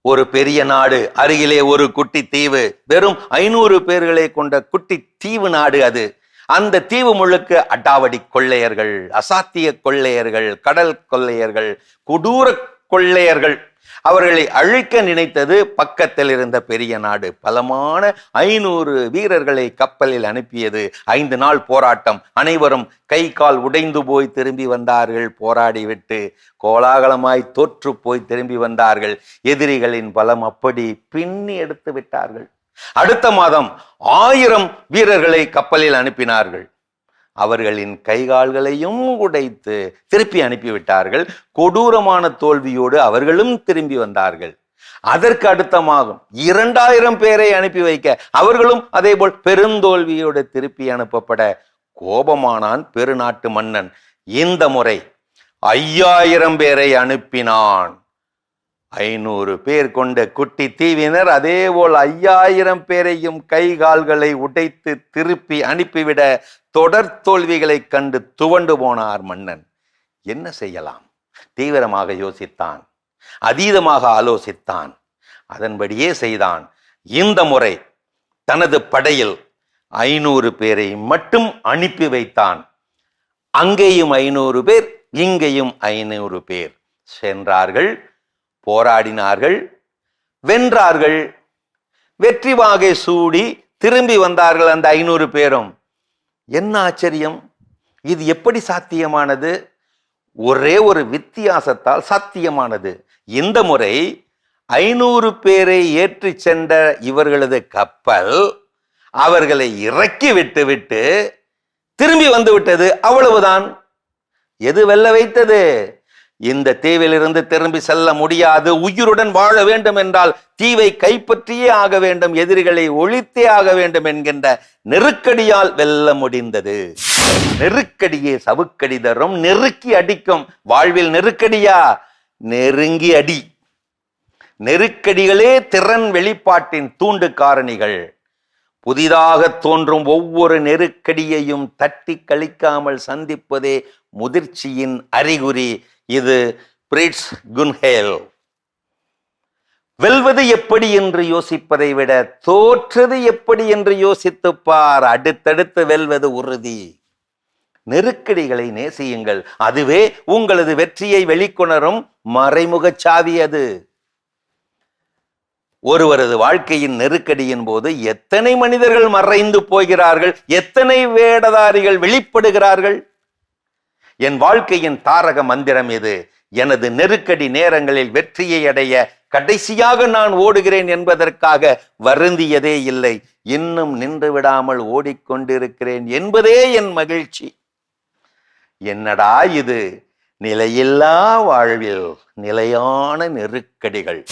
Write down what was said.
ஒரு பெரிய நாடு, அருகிலே ஒரு குட்டி தீவு. வெறும் 500 பேர்களை கொண்ட குட்டி தீவு நாடு அது. அந்த தீவு முழுக்க அடாவடி கொள்ளையர்கள், அசாத்திய கொள்ளையர்கள், கடல் கொள்ளையர்கள், கொடூர கொள்ளையர்கள். அவர்களை அழிக்க நினைத்தது பக்கத்தில் இருந்த பெரிய நாடு. பலமான 500 வீரர்களை கப்பலில் அனுப்பியது. 5 நாள் போராட்டம். அனைவரும் கை கால் உடைந்து போய் திரும்பி வந்தார்கள். போராடிவிட்டு கோலாகலமாய் தோற்று போய் திரும்பி வந்தார்கள். எதிரிகளின் பலம் அப்படி பின்னி எடுத்து விட்டார்கள். அடுத்த மாதம் 1000 வீரர்களை கப்பலில் அனுப்பினார்கள். அவர்களின் கைகால்களையும் உடைத்து திருப்பி அனுப்பிவிட்டார்கள். கொடூரமான தோல்வியோடு அவர்களும் திரும்பி வந்தார்கள். அதற்கு அடுத்த மாதம் 2000 பேரை அனுப்பி வைக்க அவர்களும் அதேபோல் பெருந்தோல்வியோடு திருப்பி அனுப்பப்பட கோபமானான் பெருநாட்டு மன்னன். இந்த முறை 5000 பேரை அனுப்பினான். 500 பேர் கொண்ட குட்டி தீவினர் அதேபோல் 5000 பேரையும் கை கால்களை உடைத்து திருப்பி அனுப்பிவிட தொடர் தோல்விகளை கண்டு துவண்டு போனார் மன்னன். என்ன செய்யலாம்? தீவிரமாக யோசித்தான், அதீதமாக ஆலோசித்தான், அதன்படியே செய்தான். இந்த முறை தனது படையில் 500 பேரை மட்டும் அனுப்பி வைத்தான். அங்கேயும் 500 பேர், இங்கேயும் 500 பேர் சென்றார்கள், போராடினார்கள், வென்றார்கள். வெற்றி வாகை சூடி திரும்பி வந்தார்கள் அந்த 500 பேரும். என்ன ஆச்சரியம்! இது எப்படி சாத்தியமானது? ஒரே ஒரு வித்தியாசத்தால் சாத்தியமானது. இந்த முறை 500 பேரை ஏற்றி சென்ற இவர்களது கப்பல் அவர்களை இறக்கி விட்டு திரும்பி வந்து விட்டது. அவ்வளவுதான். எது வெல்ல வைத்தது? இந்த தீவிலிருந்து திரும்பி செல்ல முடியாது. உயிருடன் வாழ வேண்டும் என்றால் தீவை கைப்பற்றியே ஆக வேண்டும், எதிரிகளை ஒழித்தே ஆக வேண்டும் என்கின்ற நெருக்கடியால் வெல்ல முடிந்தது. நெருக்கடியே சவுக்கடி தரும், நெருக்கி அடிக்கும். வாழ்வில் நெருக்கடியா? நெருங்கி அடி. நெருக்கடிகளே திறன் வெளிப்பாட்டின் தூண்டு காரணிகள். புதிதாக தோன்றும் ஒவ்வொரு நெருக்கடியையும் தட்டி கழிக்காமல் சந்திப்பதே முதிர்ச்சியின் அறிகுறி. இது பிரிட்ஸ் குன்ஹேல். வெல்வது எப்படி என்று யோசிப்பதை விட தோற்றது எப்படி என்று யோசித்துப்பார். அடுத்தடுத்து வெல்வது உறுதி. நெருக்கடிகளை நேசியுங்கள். அதுவே உங்களது வெற்றியை வெளிக்கொணரும் மறைமுக சாவி. அது ஒருவரது வாழ்க்கையின் நெருக்கடியின் போது எத்தனை மனிதர்கள் மறைந்து போகிறார்கள், எத்தனை வேடதாரிகள் வெளிப்படுகிறார்கள். என் வாழ்க்கையின் தாரக மந்திரம் இது. எனது நெருக்கடி நேரங்களில் வெற்றியை அடைய கடைசியாக நான் ஓடுகிறேன் என்பதற்காக வருந்தியதே இல்லை. இன்னும் நின்று விடாமல் ஓடிக்கொண்டிருக்கிறேன் என்பதே என் மகிழ்ச்சி. என்னடா இது! நிலையில்லா வாழ்வில் நிலையான நெருக்கடிகள்.